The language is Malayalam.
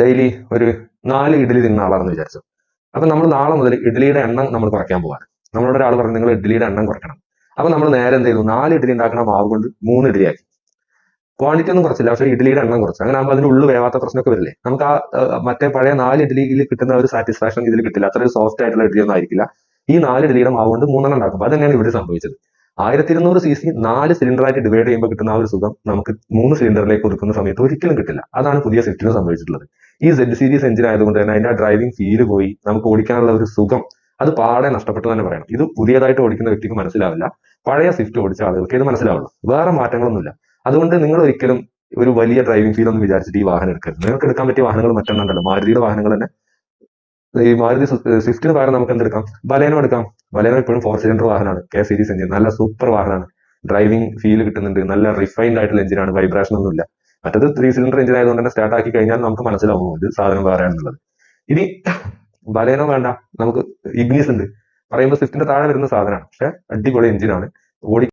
ഡെയിലി ഒരു 4 ഇഡ്ഡലി തിന്നുന്ന ആളാണെന്ന് വിചാരിച്ചു. അപ്പൊ നമ്മൾ നാളെ മുതൽ ഇഡ്ഡലിയുടെ എണ്ണം നമ്മൾ കുറയ്ക്കാൻ പോവാണ്. നമ്മളോട് ഒരാൾ പറഞ്ഞു നിങ്ങൾ ഇഡ്ഡലിയുടെ എണ്ണം കുറയ്ക്കണം. അപ്പൊ നമ്മൾ നേരെ എന്ത് ചെയ്തു, 4 ഇഡ്ഡലി ഉണ്ടാക്കുന്ന മാവ് കൊണ്ട് 3 ഇഡ്ഡലി ആക്കി. ക്വാണ്ടിറ്റി ഒന്നും കുറച്ചില്ല, പക്ഷേ ഇഡ്ഡലിയുടെ എണ്ണം കുറച്ചു. അങ്ങനെ ആകുമ്പോൾ അതിന്റെ ഉള്ളു വേവാത്ത പ്രശ്നമൊക്കെ വരില്ലേ. നമുക്ക് മറ്റേ പഴയ 4 ഇഡ്ഡലിയിൽ കിട്ടുന്ന ഒരു സാറ്റിസ്ഫാക്ഷൻ ഇതിൽ കിട്ടില്ല. അത്രയും സോഫ്റ്റ് ആയിട്ടുള്ള ഇഡ്ഡലി ഒന്നും ആയിരിക്കില്ല. ഈ 4 ഇഡ്ഡലിയുടെ മാവ് കൊണ്ട് 3 ഉണ്ടാക്കും. അത് തന്നെയാണ് ഇവിടെ സംഭവിച്ചത്. 1200 cc 4 സിലിണ്ടറായിട്ട് ഡിവൈഡ് ചെയ്യുമ്പോൾ കിട്ടുന്ന ആ ഒരു സുഖം നമുക്ക് 3 സിലിണ്ടറിലേക്ക് ഒതുക്കുന്ന സമയത്ത് ഒരിക്കലും കിട്ടില്ല. അതാണ് പുതിയ സ്വിഫ്റ്റിന് സംഭവിച്ചിട്ടുള്ളത്. ഈ Z സീരീസ് എഞ്ചിൻ ആയതുകൊണ്ട് തന്നെ അതിന്റെ ഡ്രൈവിംഗ് ഫീല് പോയി, നമുക്ക് ഓടിക്കാനുള്ള ഒരു സുഖം അത് പാടെ നഷ്ടപ്പെട്ടു തന്നെ പറയണം. ഇത് പുതിയതായിട്ട് ഓടിക്കുന്ന വ്യക്തിക്ക് മനസ്സിലാവില്ല, പഴയ സ്വിഫ്റ്റ് ഓടിച്ച ആളുകൾക്ക് ഇത് മനസ്സിലാവുള്ളൂ. വേറെ മാറ്റങ്ങളൊന്നുമില്ല. അതുകൊണ്ട് നിങ്ങൾ ഒരിക്കലും ഒരു വലിയ ഡ്രൈവിംഗ് ഫീൽ ഒന്നും വിചാരിച്ചിട്ട് ഈ വാഹനം എടുക്കരുത്. നിങ്ങൾക്ക് എടുക്കാൻ പറ്റിയ വാഹനങ്ങൾ മറ്റൊന്നുണ്ടല്ലോ, മാരുതിയുടെ വാഹനങ്ങൾ തന്നെ. ഈ മാരുതി സ്വിഫ്റ്റിന് പകരം നമുക്ക് എന്തെടുക്കാം, ബലേനോ എടുക്കാം. ബലേനോ ഇപ്പോഴും 4 സിലിണ്ടർ വാഹനമാണ്, K സീരീസ് എഞ്ചിൻ, നല്ല സൂപ്പർ വാഹനമാണ്. ഡ്രൈവിംഗ് ഫീൽ കിട്ടുന്നുണ്ട്, നല്ല റിഫൈൻഡ് ആയിട്ടുള്ള എഞ്ചിനാണ്, വൈബ്രേഷൻ ഒന്നുമില്ല. മറ്റത് 3 സിലിണ്ടർ എഞ്ചിൻ ആയതുകൊണ്ട് തന്നെ സ്റ്റാർട്ട് ആക്കി കഴിഞ്ഞാൽ നമുക്ക് മനസ്സിലാവും ഇത് സാധനം വേറെയാണെന്നുള്ളത്. ഇനി ബലേനോ വേണ്ട, നമുക്ക് ഇഗ്നിസ് ഉണ്ട്. പറയുമ്പോൾ സ്വിഫ്റ്റിന്റെ താഴെ വരുന്ന സാധനമാണ്, പക്ഷെ അടിപൊളി എഞ്ചിനാണ്. ഓടി